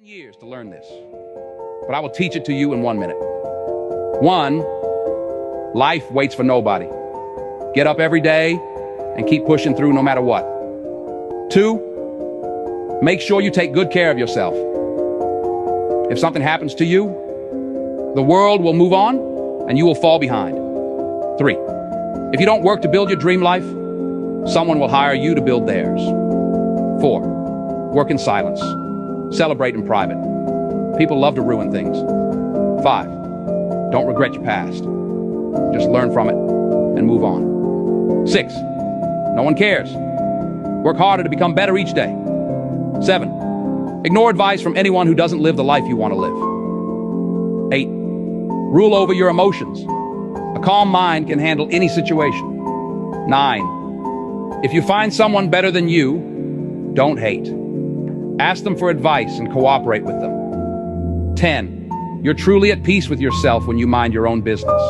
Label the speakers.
Speaker 1: years to learn this, but I will teach it to you in 1 minute. 1, life waits for nobody. Get up every day and keep pushing through no matter what. 2, make sure you take good care of yourself. If something happens to you, the world will move on and you will fall behind. 3, if you don't work to build your dream life, someone will hire you to build theirs. 4, work in silence. Celebrate in private. People love to ruin things. 5, don't regret your past. Just learn from it and move on. 6, no one cares. Work harder to become better each day. 7, ignore advice from anyone who doesn't live the life you want to live. 8, rule over your emotions. A calm mind can handle any situation. 9, if you find someone better than you, don't hate. Ask them for advice and cooperate with them. 10, you're truly at peace with yourself when you mind your own business.